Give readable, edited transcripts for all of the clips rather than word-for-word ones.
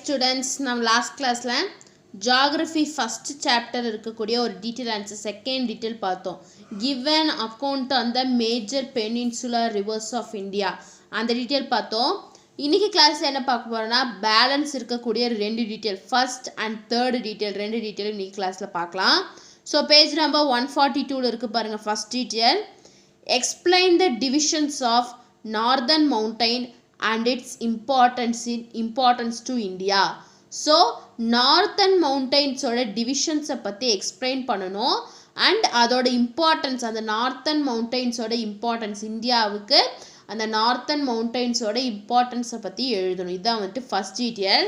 students, நம்ம last classல geography first chapter இருக்கக்கூடிய ஒரு detail answer second detail பார்த்தோம். Give an account on the major peninsular rivers of India. அந்த detail பார்த்தோம். இன்னைக்கு கிளாஸ்ல என்ன பார்க்க போறோம்னா பேலன்ஸ் இருக்கக்கூடிய ரெண்டு detail first and third detail ரெண்டு டீடைல் இன்னைக்கு கிளாஸ்ல பார்க்கலாம். ஸோ பேஜ் நம்பர் 142 இருக்கு பாருங்க. First detail explain the divisions of northern mountain and its importance to India. So northern mountains ஓட divisions பத்தி explain பண்ணனும் and அதோட importance அந்த northern mountains ஓட importance இந்தியாவுக்கு அந்த northern mountains ஓட importance பத்தி எழுதணும். இதான் வந்து first detail.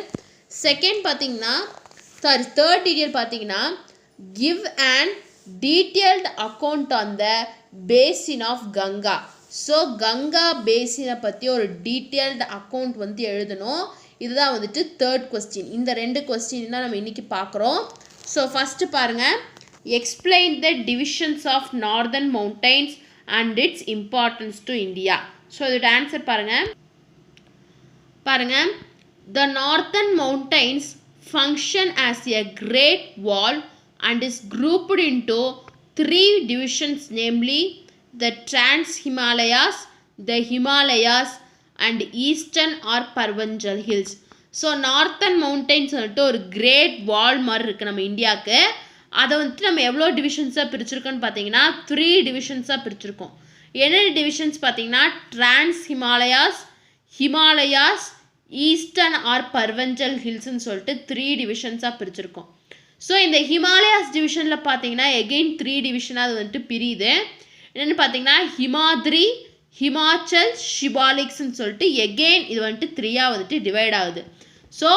Second பாத்தீங்கன்னா third detail பாத்தீங்கன்னா give an detailed account on the basin of Ganga. So Ganga பேசினை பற்றி ஒரு டீட்டெயில்டு அக்கௌண்ட் வந்து எழுதணும். இதுதான் வந்துட்டு தேர்ட் கொஸ்டின். இந்த ரெண்டு கொஸ்டின் தான் நம்ம இன்றைக்கி பார்க்குறோம். ஸோ ஃபஸ்ட்டு பாருங்கள், explain the divisions of northern mountains and its importance to India. So இதோட ஆன்சர் பாருங்கள் the northern mountains function as a great wall and is grouped into 3 divisions, namely the Trans-Himalayas, the Himalayas and Eastern or Parvanjal Hills. So northern mountains வந்துட்டு ஒரு great வால் மாதிரி இருக்குது நம்ம இந்தியாவுக்கு. அதை வந்துட்டு நம்ம எவ்வளோ டிவிஷன்ஸாக பிரிச்சுருக்கோன்னு பார்த்தீங்கன்னா 3 டிவிஷன்ஸாக பிரிச்சுருக்கோம். என்னென்ன டிவிஷன்ஸ் பார்த்தீங்கன்னா trans Himalayas, Himalayas, eastern or Purvanchal ஹில்ஸ்ன்னு சொல்லிட்டு 3 டிவிஷன்ஸாக பிரிச்சுருக்கோம். ஸோ இந்த ஹிமாலயாஸ் டிவிஷனில் பார்த்தீங்கன்னா எகெயின் 3 டிவிஷனாக அது வந்துட்டு பிரியுது. என்னென்னு பார்த்தீங்கன்னா ஹிமாத்ரி, ஹிமாச்சல், ஷிபாலிக்ஸ்ன்னு சொல்லிட்டு எகெயின் இது வந்துட்டு 3ஆக வந்துட்டு டிவைட் ஆகுது. So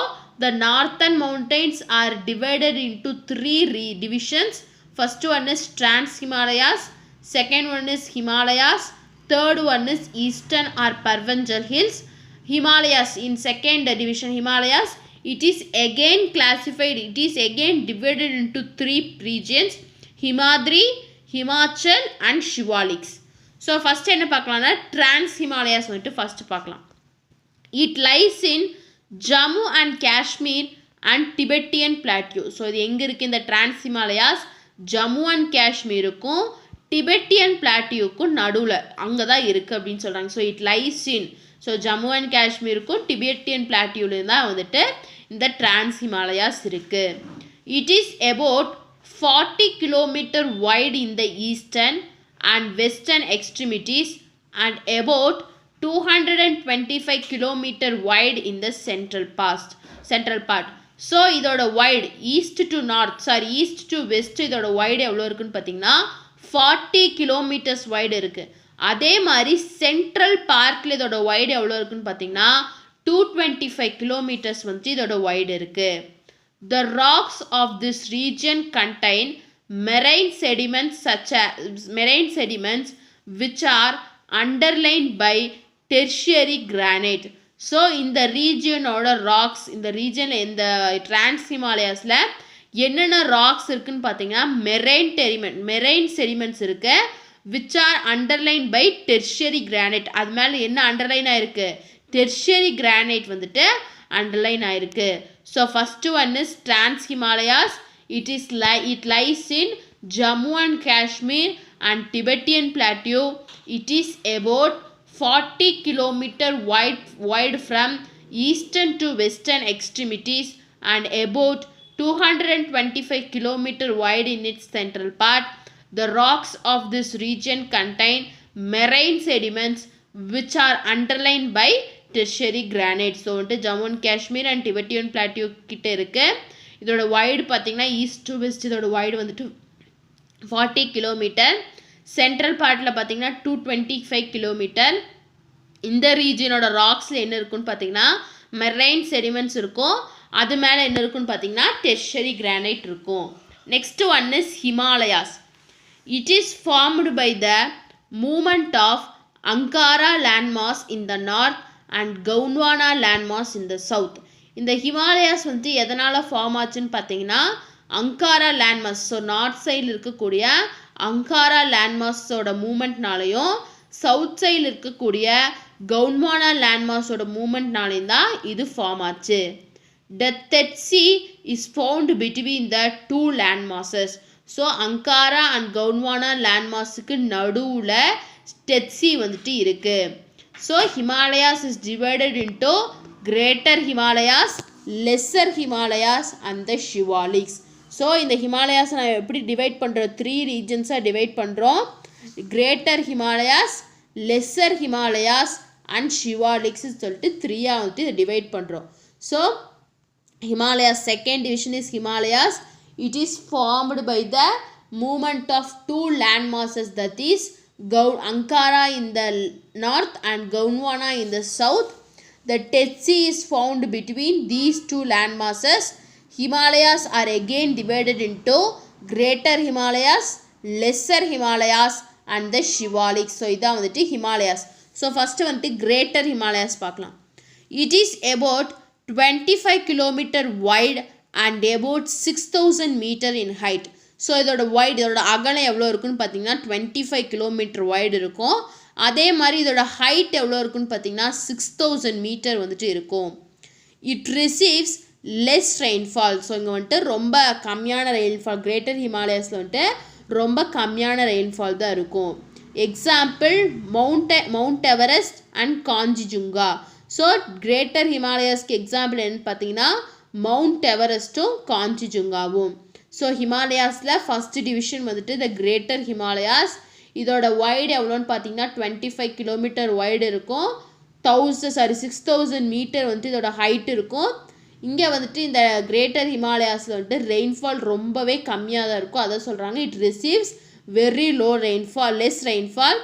the northern mountains are divided into 3 divisions. First one is trans Himalayas, second one is Himalayas, third one is eastern or Purvanchal hills. Himalayas in second division Himalayas, it is again classified, it is again divided into 3 regions, Himadri, Himachal and Shivaliks. So first என்ன பார்க்கலாம்னா Trans Himalayas வந்துட்டு first பார்க்கலாம். It lies in Jammu and Kashmir and Tibetan Plateau. So இது எங்க இருக்கு இந்த Trans Himalayas? Jammu and Kashmirக்கும் Tibetan Plateauக்கும் நடுவுல அங்க தான் இருக்கு அப்படினு சொல்றாங்க. So it lies in, so Jammu and காஷ்மீருக்கும் டிபெட்டியன் பிளாட்டியூவில் தான் வந்துட்டு இந்த டிரான்ஸ் ஹிமாலயாஸ் இருக்குது. It is about 40 kilometre wide in the eastern and western extremities and about 225 kilometre wide in the central part. So இதோட வைடு ஈஸ்ட் டு வெஸ்ட் இதோட wide எவ்வளோ இருக்குன்னு பார்த்தீங்கன்னா 40 கிலோமீட்டர்ஸ் வைடு இருக்குது. அதே மாதிரி சென்ட்ரல் பார்க்கில் இதோட வைடு எவ்வளோ இருக்குன்னு பார்த்தீங்கன்னா 225 கிலோமீட்டர்ஸ் வந்து இதோட வைடு இருக்குது. The rocks of this region contain marine sediments which are underline by tertiary granite. So இந்த ரீஜியனோட ராக்ஸ், இந்த ரீஜனில் இந்த டிரான்ஸ் ஹிமாலயாஸில் என்னென்ன ராக்ஸ் இருக்குன்னு பார்த்தீங்கன்னா மெரைன் செடிமெண்ட்ஸ் இருக்குது which are underlined by tertiary granite. அது மேலே என்ன அண்டர்லைன் ஆயிருக்கு? tertiary granite வந்துட்டு அண்டர்லைன் ஆயிருக்கு. So first one is Trans Himalayas. It lies in Jammu and Kashmir and Tibetan Plateau. It is about 40 kilometer wide from eastern to western extremities and about 225 kilometer wide in its central part. The rocks of this region contain marine sediments which are underlined by tertiary granite. So வந்துட்டு Jammu and Kashmir and Tibetan plateau கிட்ட இருக்கு. இதோட wide பார்த்தீங்கன்னா east to west இதோட wide வந்துட்டு 40 kilometre. Central பார்ட்டில் பார்த்தீங்கன்னா 225 kilometre. இந்த ரீஜனோட ராக்ஸில் என்ன இருக்குன்னு பார்த்தீங்கன்னா மெரைன் செடிமெண்ட்ஸ் இருக்கும். அது மேலே என்ன இருக்குன்னு பார்த்தீங்கன்னா டெர்ஷரி கிரானைட் இருக்கும். Next one is Himalayas. It is formed by the movement of Ankara landmass in the north and Gondwana landmass in the south. இந்த ஹிமாலயாஸ் வந்து எதனால் ஃபார்ம் ஆச்சுன்னு பார்த்தீங்கன்னா அங்காரா லேண்ட்மாஸ், ஸோ நார்த் சைடில் இருக்கக்கூடிய அங்காரா லேண்ட்மாஸோட மூமெண்ட்னாலையும் சவுத் சைடில் இருக்கக்கூடிய கவுண்ட்வானா லேண்ட்மாஸோட மூமெண்ட்னாலையும் தான் இது ஃபார்ம் ஆச்சு. The Tetsi is found between the two landmasses. So Angara and Gondwana லேண்ட்மாஸுக்கு நடுவில் டெட்சி வந்துட்டு இருக்குது. So Himalayas is divided into greater Himalayas, lesser Himalayas and the Shivaliks. So இந்த ஹிமாலயாஸ் நான் எப்படி டிவைட் பண்ணுறோம், 3 ரீஜன்ஸாக டிவைட் பண்ணுறோம். Greater Himalayas, lesser Himalayas and Shivaliks சொல்லிட்டு 3ஆக வந்துட்டு இதை டிவைட் பண்ணுறோம். So Himalayas, second division is Himalayas. It is formed by the movement of two land masses, that is Ankara in the north and Gondwana in the south. The Tetsi is found between these two land masses. Himalayas are again divided into Greater Himalayas, Lesser Himalayas and the Shivaliks. So இதான் வந்துட்டு Himalayas. So first வந்துட்டு Greater Himalayas பார்க்கலாம். It is about 25 km wide and about 6000 meter in height. So இதோட white, இதோட அகலம் எவ்வளோ இருக்குன்னு பார்த்தீங்கன்னா 25 கிலோமீட்டர் வைடு இருக்கும். அதே மாதிரி இதோட ஹைட் எவ்வளோ இருக்குன்னு பார்த்தீங்கன்னா 6000 மீட்டர் வந்துட்டு இருக்கும். It receives less rainfall. So இங்கே வந்துட்டு ரொம்ப கம்மியான ரெயின்ஃபால், கிரேட்டர் ஹிமாலயாஸில் வந்துட்டு ரொம்ப கம்மியான ரெயின்ஃபால் தான் இருக்கும். Example Mount Everest and Kanchenjunga. So greater ஹிமாலயாஸ்க்கு எக்ஸாம்பிள் என்னன்னு பார்த்தீங்கன்னா மவுண்ட் எவரெஸ்ட்டும் காஞ்சிஜுங்காவும். ஸோ ஹிமாலயாஸில் ஃபஸ்ட் டிவிஷன் வந்துட்டு த கிரேட்டர் ஹிமாலயாஸ். இதோட வைடு எவ்வளோன்னு பார்த்தீங்கன்னா 25 கிலோமீட்டர் வைடு இருக்கும். 6000 மீட்டர் வந்துட்டு இதோட ஹைட் இருக்கும். இங்கே வந்துட்டு இந்த கிரேட்டர் ஹிமாலயாஸில் வந்துட்டு ரெயின்ஃபால் ரொம்பவே கம்மியாக தான் இருக்கும். அதை சொல்கிறாங்க it receives very low rainfall, less rainfall.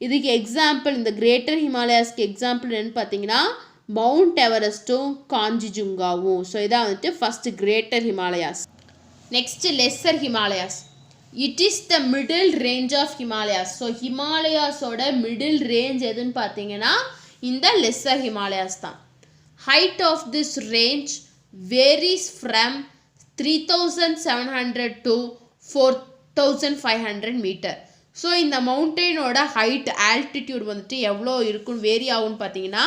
இதுக்கு எக்ஸாம்பிள், இந்த கிரேட்டர் ஹிமாலயாஸ்க்கு எக்ஸாம்பிள் என்னன்னு பார்த்தீங்கன்னா மவுண்ட் எவரெஸ்ட்டும் காஞ்சிஜுங்காவும். ஸோ இதான் வந்துட்டு first greater Himalayas. Next lesser Himalayas. It is the middle range of Himalayas. So ஹிமாலயாஸோட மிடில் ரேஞ்ச் எதுன்னு பார்த்தீங்கன்னா இந்த லெஸ்ஸர் ஹிமாலயாஸ் தான். Height of this range varies from 3700 to 4500 metre. So இந்த மவுண்டெயினோட ஹைட், ஆல்டிடியூட் வந்துட்டு எவ்வளோ இருக்குன்னு வேரி ஆகும்னு பார்த்தீங்கன்னா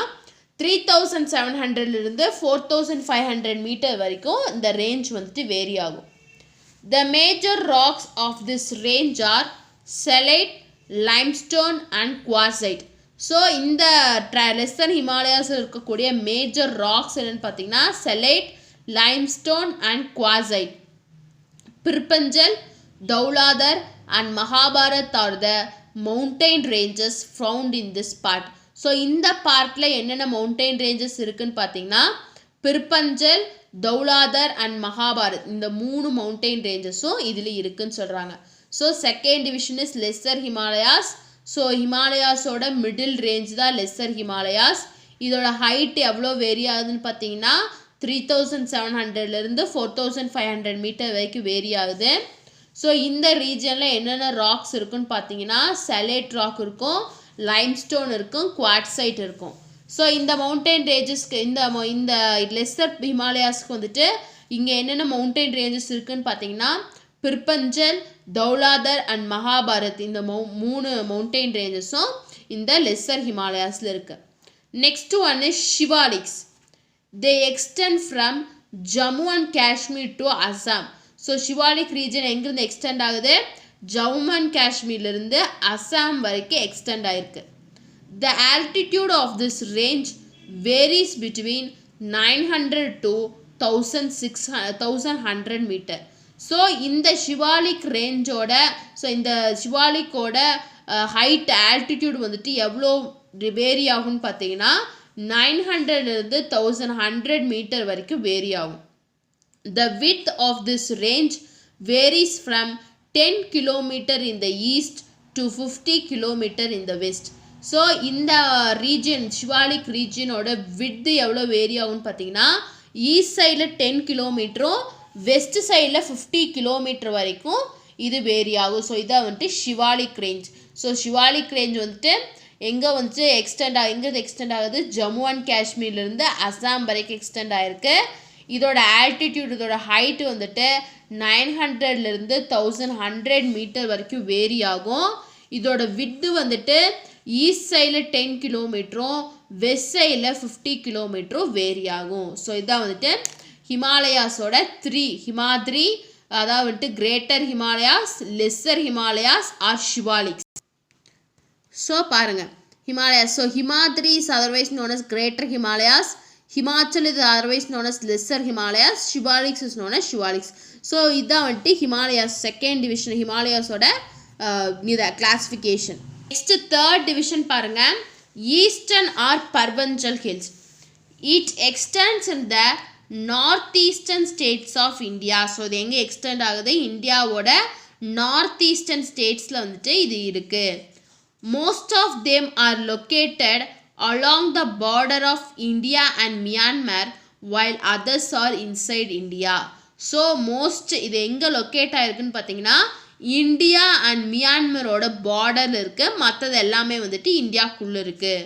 3700லேருந்து 4500 மீட்டர் வரைக்கும் இந்த ரேஞ்ச் வந்துட்டு வேரி ஆகும். The major rocks of this range are salite, limestone and quartzite. So இந்த லெஸ்ஸர் ஹிமாலயாஸில் இருக்கக்கூடிய மேஜர் ராக்ஸ் என்னென்னு பார்த்தீங்கன்னா salite, limestone and quartzite. Pirpanjal, Dhauladhar and Mahabharat are the mountain ranges found in this part. So இந்த பார்ட்டில் என்னென்ன mountain ranges இருக்குன்னு பார்த்தீங்கன்னா பிர்பஞ்சல், தௌலாதர் and Mahabharat, இந்த 3 மவுண்டைன் ரேஞ்சஸும் இதில் இருக்குன்னு சொல்கிறாங்க. So second division is lesser Himalayas. So ஹிமாலயாஸோட மிடில் ரேஞ்ச் தான் லெஸ்ஸர் ஹிமாலயாஸ். இதோட ஹைட் எவ்வளோ வேரி ஆகுதுன்னு பார்த்தீங்கன்னா 3700லேருந்து 4500 மீட்டர் வரைக்கும் வேரி ஆகுது. ஸோ இந்த ரீஜனில் என்னென்ன ராக்ஸ் இருக்குன்னு பார்த்தீங்கன்னா சலேட் ராக் இருக்கும், லைம்ஸ்டோன் இருக்கும், குவாட்சைட் இருக்கும். ஸோ இந்த மவுண்டைன் ரேஞ்சஸ்க்கு இந்த லெஸ்ஸர் ஹிமாலயாஸ்க்கு வந்துட்டு இங்கே என்னென்ன மவுண்டைன் ரேஞ்சஸ் இருக்குதுன்னு பார்த்தீங்கன்னா பிர்பஞ்சல், தௌலாதர் அண்ட் மகாபாரத், இந்த 3 மவுண்டைன் ரேஞ்சஸும் இந்த லெஸ்ஸர் ஹிமாலயாஸில் இருக்குது. Next one is Shivaliks. They extend from Jammu and Kashmir to Assam. So Shivalik region எங்கேருந்து எக்ஸ்டெண்ட் ஆகுது, ஜம்மு அண்ட் காஷ்மீர்லேருந்து அசாம் வரைக்கும் எக்ஸ்டெண்ட் ஆகிருக்கு. The altitude of this range varies between 900 to 1100 meter. So இந்த ஷிவாலிக் ரேஞ்சோட, ஸோ இந்த ஷிவாலிக்கோட ஹைட், ஆல்டிடியூட் வந்துட்டு எவ்வளோ வேரி ஆகும்னு பார்த்தீங்கன்னா 900லேருந்து 1100 மீட்டர் வரைக்கும் வேரி ஆகும். The width of this range varies from 10 kilometer in the east to 50 kilometer in the west. So இந்த region, Shivalik ரீஜனோட விட்து எவ்வளோ வேரி ஆகும்னு பார்த்தீங்கன்னா ஈஸ்ட் சைடில் 10 கிலோமீட்டரும் வெஸ்ட் சைடில் 50 கிலோமீட்டர் வரைக்கும் இது வேரி ஆகும். ஸோ இதான் வந்துட்டு Shivalik range. So Shivalik range வந்துட்டு எங்கே வந்துட்டு எங்கேருந்து எக்ஸ்டெண்ட் ஆகுது, ஜம்மு அண்ட் காஷ்மீர்லேருந்து அசாம் வரைக்கும் எக்ஸ்டெண்ட் ஆகிருக்கு. இதோட ஆல்டிடியூட், இதோட ஹைட்டு வந்துட்டு 900லேருந்து 1100 மீட்டர் வரைக்கும் வேரி ஆகும். இதோட விட்டு வந்துட்டு ஈஸ்ட் சைடில் 10 கிலோமீட்டரும் வெஸ்ட் சைடில் 50 கிலோமீட்டரும் வேரி ஆகும். ஸோ இதான் வந்துட்டு ஹிமாலயாஸோட 3 ஹிமாத்ரி, அதாவது greater Himalayas, lesser Himalayas or Shivaliks. So பாருங்க Himalayas. So Himadri is otherwise known as Greater Himalayas. Himachal is otherwise known as Lesser Himalayas. Shivaliks is known as Shivaliks. So இதான் வந்துட்டு Himalayas second division Himalayas ஓட classification. Next third division பாருங்க Eastern or Parvanchal Hills. It extends in the northeastern states of India. So இது எங்க extend ஆகுது இந்தியாவோட northeastern statesல வந்துட்டு இது இருக்கு. Most of them are located along the border of India and Myanmar while others are inside India. So most இது எங்க locate ஆயிருக்குன்னு பார்த்தீங்கன்னா இந்தியா அண்ட் மியான்மரோட பார்டர்ல இருக்கு, மற்றது எல்லாமே வந்துட்டு இந்தியாக்குள்ள இருக்கு.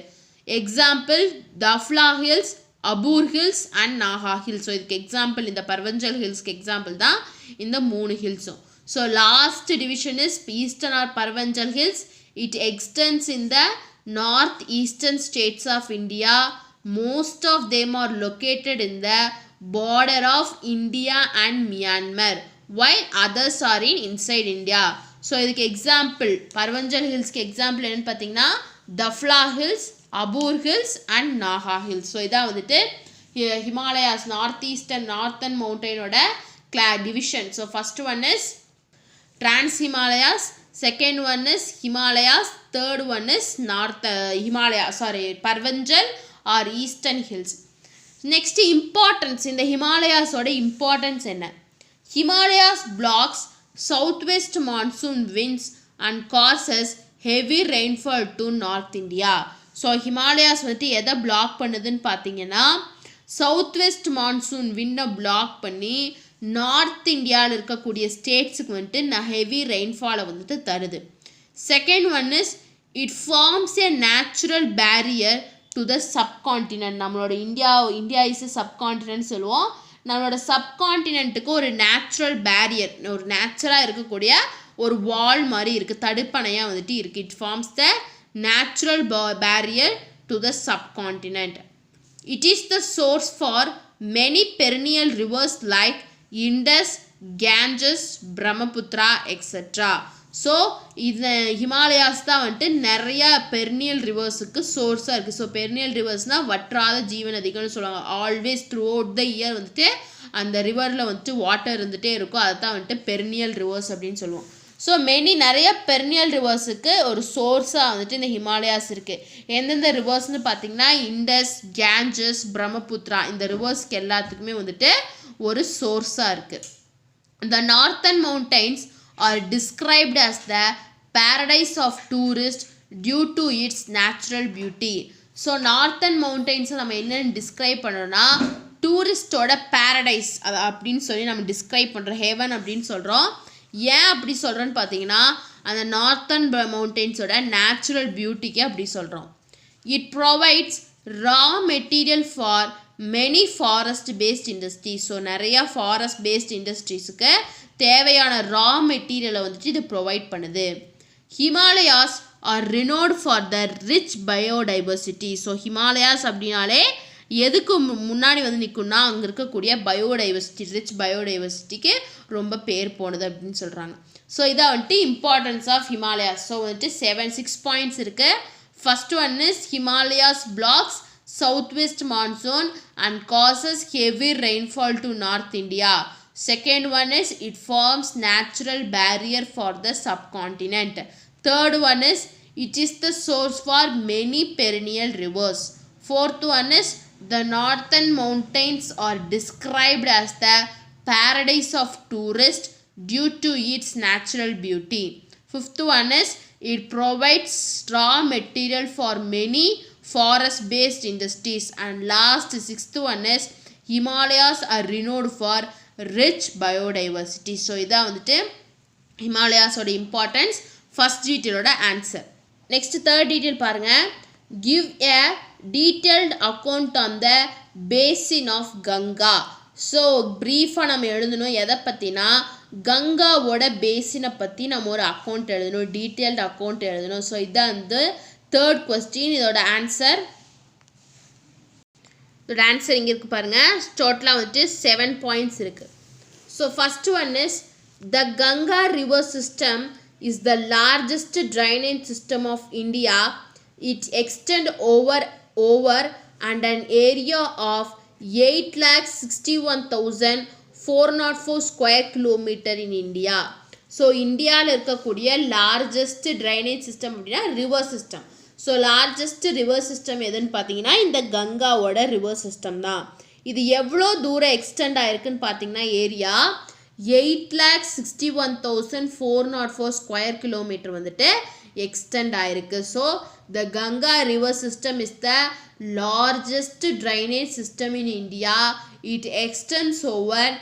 Example Dafla hills, Abor hills and Naga hills. So இதுக்கு எக்ஸாம்பிள் இந்த பர்வஞ்சல் ஹில்ஸ்க்கு எக்ஸாம்பிள் தான் இந்த 3 ஹில்ஸும். So last division is eastern or Purvanchal hills. It extends in the northeastern states of India. Most of them are located in the border of India and Myanmar while others are in inside India. So இதுக்கு example Parvanchal Hills க்கு example என்னன்னு பார்த்தீங்கன்னா Dafla Hills, Abur Hills and Naga Hills. So இதான் வந்துட்டு Himalayas northern mountain ஓட division. So first one is Trans Himalayas, second one is Himalayas, third one is Parvanchal or Eastern Hills. Next importance in the Himalayas oda importance enna? Himalayas blocks southwest monsoon winds and causes heavy rainfall to North India. So Himalayas வந்துட்டு எதை block பண்ணுதுன்னு பார்த்தீங்கன்னா south monsoon விண்டை block பண்ணி north இந்தியாவில் இருக்கக்கூடிய ஸ்டேட்ஸுக்கு வந்துட்டு ஹெவி ரெயின்ஃபாலை வந்துட்டு தருது. Second one is it forms a natural barrier to the subcontinent. நம்மளோட இந்தியா இஸ் சப்கான்டினென்ட் சொல்லுவோம். நம்மளோட சப்கான்டினென்ட்டுக்கு ஒரு நேச்சுரல் பேரியர், ஒரு நேச்சுரலாக இருக்கக்கூடிய ஒரு வால் மாதிரி இருக்குது, தடுப்பணையாக வந்துட்டு இருக்குது. It forms the natural barrier to the subcontinent. It is the source for many perennial rivers like Indus, Ganges, Brahmaputra, etc. So இது ஹிமாலயாஸ் தான் வந்துட்டு நிறைய பெர்னியல் ரிவர்ஸுக்கு சோர்ஸாக இருக்குது. ஸோ பெர்னியல் ரிவர்ஸ்னால் வற்றாத ஜீவநதிகள்னு சொல்லுவாங்க. Always through out the year வந்துட்டு அந்த ரிவரில் வந்துட்டு வாட்டர் இருந்துகிட்டே இருக்கும், அதை தான் வந்துட்டு பெர்னியல் ரிவர்ஸ் அப்படின்னு சொல்லுவோம். ஸோ நிறைய பெர்னியல் ரிவர்ஸுக்கு ஒரு சோர்ஸாக வந்துட்டு இந்த ஹிமாலயாஸ் இருக்குது. எந்தெந்த ரிவர்ஸ்னு பார்த்தீங்கன்னா இண்டஸ், கேஞ்சஸ், பிரம்மபுத்ரா, இந்த ரிவர்ஸ்க்கு எல்லாத்துக்குமே வந்துட்டு ஒரு சோர்ஸாக இருக்குது. The northern mountains are described as the paradise of tourists due to its natural beauty. So northern மவுண்டெயின்ஸை நம்ம என்னென்னு டிஸ்கிரைப் பண்ணுறோன்னா டூரிஸ்டோட பேரடைஸ் அது அப்படின்னு சொல்லி நம்ம டிஸ்கிரைப் பண்ணுறோம், ஹெவன் அப்படின்னு சொல்கிறோம். ஏன் அப்படி சொல்கிறோன்னு பார்த்தீங்கன்னா அந்த நார்த்தன் மவுண்டெயின்ஸோட நேச்சுரல் பியூட்டிக்கு அப்படி சொல்கிறோம். It provides raw material for many forest based industries. So நிறையா ஃபாரஸ்ட் பேஸ்ட் இண்டஸ்ட்ரீஸுக்கு தேவையான ரா மெட்டீரியலை வந்துட்டு இது ப்ரொவைட் பண்ணுது. Himalayas are renowned for the rich biodiversity. So Himalayas அப்படின்னாலே எதுக்கு முன்னாடி வந்து நிற்கும்னா அங்கே இருக்கக்கூடிய பயோடைவர்சிட்டி, ரிச் பயோடைவர்சிட்டிக்கு ரொம்ப பேர் போனது அப்படின்னு சொல்கிறாங்க. ஸோ இதான் வந்துட்டு இம்பார்ட்டன்ஸ் ஆஃப் ஹிமாலயாஸ். ஸோ வந்துட்டு 6 பாயிண்ட்ஸ் இருக்குது. First one is Himalayas blocks southwest monsoon and causes heavy rainfall to North India. Second one is it forms natural barrier for the subcontinent. Third one is it is the source for many perennial rivers. Fourth one is the northern mountains are described as the paradise of tourists due to its natural beauty. Fifth one is it provides raw material for many forest based industries. And last 6th one is Himalayas are renowned for rich biodiversity. So இதான் வந்துட்டு ஹிமாலயாஸோட importance. First டீட்டெயிலோட answer. Next third detail பாருங்க. Give a detailed account on the basin of Ganga. So ப்ரீஃபாக நம்ம எழுதணும் எதை பற்றினா கங்காவோட பேசினை பற்றி நம்ம ஒரு அக்கௌண்ட் எழுதணும், டீட்டெயில்டு அக்கௌண்ட் எழுதணும். ஸோ இதான் வந்து தேர்ட் கொஸ்டின். இதோட ஆன்சர் இதோட ஆன்சர் இங்கே இருக்குது பாருங்கள். டோட்டலாக வந்துட்டு 7 பாயிண்ட்ஸ் இருக்குது. So first one is the Ganga river system is the largest drainage system of India. It extends over and an area of 8,61,404 square kilometer in India. So இந்தியாவில் இருக்கக்கூடிய லார்ஜஸ்ட் ட்ரைனேஜ் சிஸ்டம் அப்படின்னா river system. So largest river system எதுன்னு பார்த்தீங்கன்னா இந்த கங்காவோட river system தான். இது எவ்வளோ தூரம் எக்ஸ்டெண்ட் ஆயிருக்குன்னு பார்த்தீங்கன்னா ஏரியா 8,61,404 ஸ்கொயர் கிலோமீட்டர் வந்துட்டு எக்ஸ்டெண்ட் ஆயிருக்கு. So the Ganga river system is the largest drainage system in India. It extends over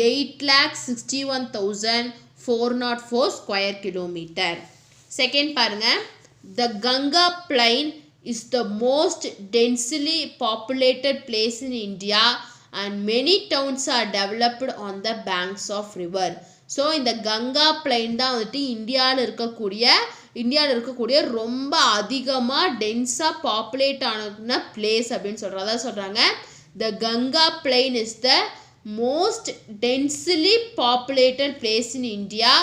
8,61,404 square kilometre. Second பாருங்க, the Ganga plain is the most densely populated place in India and many towns are developed on the banks of river. So இந்த Ganga plain தான் வந்துட்டு இந்தியாவில் இருக்கக்கூடிய ரொம்ப அதிகமாக டென்ஸாக populate ஆன place அப்படின்னு சொல்கிறதா சொல்கிறாங்க. The Ganga plain is the most densely populated place in India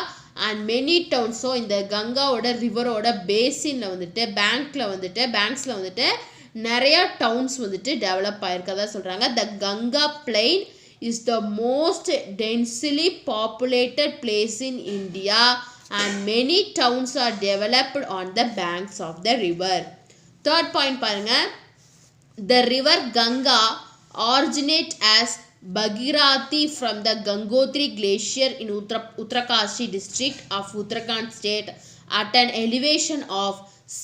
and many towns. So இந்த கங்காவோட ரிவரோட பேசினில் வந்துட்டு பேங்க்ஸில் வந்துட்டு நிறைய டவுன்ஸ் வந்துட்டு டெவலப் ஆயிருக்கதா சொல்கிறாங்க. The Ganga plain is the most densely populated place in India and many towns are developed on the banks of the river. Third point பாருங்க, the river Ganga originate as Bhagirathi from the Gangotri glacier in Uttarkashi district of Uttarakhand state at an elevation of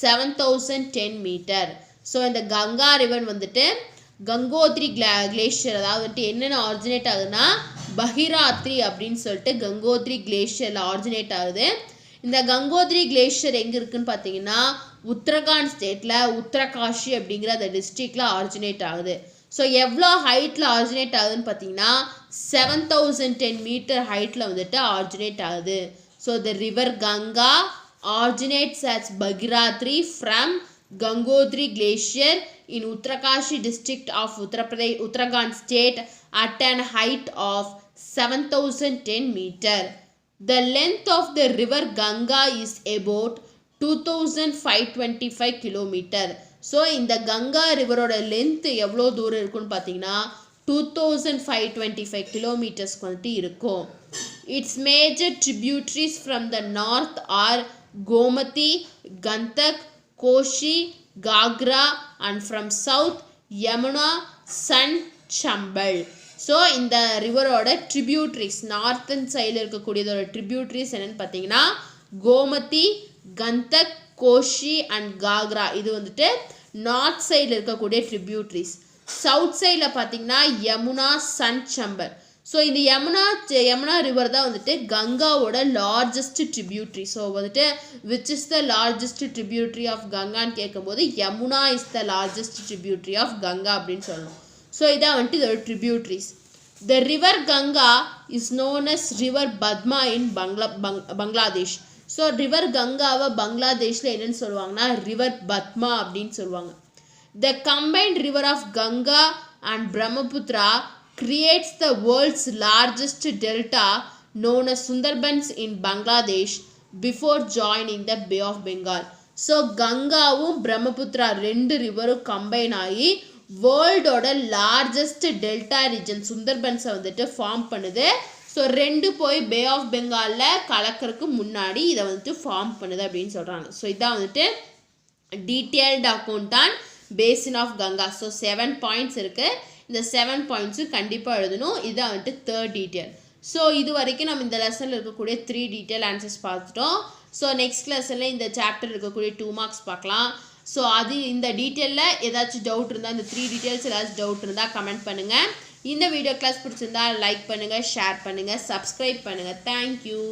7,010 meter. So இந்த Ganga river வந்துட்டு Gangotri glacier, அதாவது வந்துட்டு என்னென்ன originate ஆகுதுன்னா பகிராத்ரி அப்படின்னு சொல்லிட்டு Gangotri கிளேஷியரில் originate ஆகுது. இந்த கங்கோத்ரி கிளேஷியர் எங்கே இருக்குதுன்னு பார்த்தீங்கன்னா உத்தரகாண்ட் ஸ்டேட்டில் உத்தரகாஷி அப்படிங்கிற அந்த டிஸ்ட்ரிக்டில் ஆரிஜினேட் ஆகுது. ஸோ எவ்வளோ ஹைட்டில் ஆரிஜினேட் ஆகுதுன்னு பார்த்தீங்கன்னா 7,010 மீட்டர் ஹைட்டில் வந்துட்டு ஆரிஜினேட் ஆகுது. So the river Ganga originates as Bhagirathi from Gangotri Glacier in Uttarkashi district of Uttarakhand state at an height of 7,010 meter. The length of the river Ganga is about 2,525 kilometer. So இந்த Ganga ரிவரோட length எவ்வளோ தூரம் இருக்குன்னு பார்த்தீங்கன்னா 2,525 கிலோமீட்டர்ஸ்க்கு வந்துட்டு இருக்கும். It's major tributaries from the north are Gomati, Gantak, Koshi, Gagra and from south Yamuna, San, Chambal. So இந்த ரிவரோட tributaries northern சைடில் இருக்கக்கூடியதோட tributaries என்னென்னு பார்த்தீங்கன்னா கோமதி, கந்தக், கோஷி அண்ட் காக்ரா. இது வந்துட்டு நார்த் சைடில் இருக்கக்கூடிய ட்ரிபியூட்ரிஸ். சவுத் சைடில் பார்த்தீங்கன்னா யமுனா, சன், சம்பல். ஸோ இந்த யமுனா ரிவர் தான் வந்துட்டு கங்காவோட லார்ஜஸ்ட் ட்ரிபியூட்ரி. ஸோ வந்துட்டு which is the largest tributary of கங்கான்னு கேட்கும்போது Yamuna is the largest tributary of Ganga அப்படின்னு சொல்லணும். ஸோ இதான் வந்துட்டு இதோட tributaries. The river Ganga is known as river Padma in Bangladesh. So river கங்காவை பங்களாதேஷில் என்னென்னு சொல்லுவாங்கன்னா ரிவர் பத்மா அப்படின்னு சொல்லுவாங்க. The combined river of Ganga and Brahmaputra creates the world's largest delta known as Sundarbans in Bangladesh before joining the Bay of Bengal. So கங்காவும் பிரம்மபுத்ரா ரெண்டு ரிவரும் combine ஆகி வேர்ல்டோட லார்ஜஸ்ட் டெல்டா ரீஜன் சுந்தர்பன்ஸை வந்துட்டு ஃபார்ம் பண்ணுது. ஸோ ரெண்டு போய் பே ஆஃப் பெங்காலில் கலக்கிறதுக்கு முன்னாடி இதை வந்துட்டு ஃபார்ம் பண்ணுது அப்படின்னு சொல்கிறாங்க. ஸோ இதான் வந்துட்டு detailed account on basin of Ganga. So 7 points இருக்குது. இந்த 7 பாயிண்ட்ஸும் கண்டிப்பாக எழுதணும். இதான் வந்துட்டு தேர்ட் டீட்டெயில். ஸோ இது வரைக்கும் நம்ம இந்த லெசனில் இருக்கக்கூடிய 3 டீட்டெயில் ஆன்சர்ஸ் பார்த்துட்டோம். ஸோ நெக்ஸ்ட் லெசனில் இந்த சாப்டர் இருக்கக்கூடிய 2 மார்க்ஸ் பார்க்கலாம். ஸோ அது இந்த டீட்டெயிலில் ஏதாச்சும் டவுட் இருந்தால், இந்த 3 டீட்டெயில்ஸ் ஏதாச்சும் டவுட் இருந்தால் கமெண்ட் பண்ணுங்கள். இந்த வீடியோ கிளாஸ் பிடிச்சிருந்தா லைக் பண்ணுங்கள், ஷேர் பண்ணுங்கள், சப்ஸ்கிரைப் பண்ணுங்கள். தேங்க்யூ.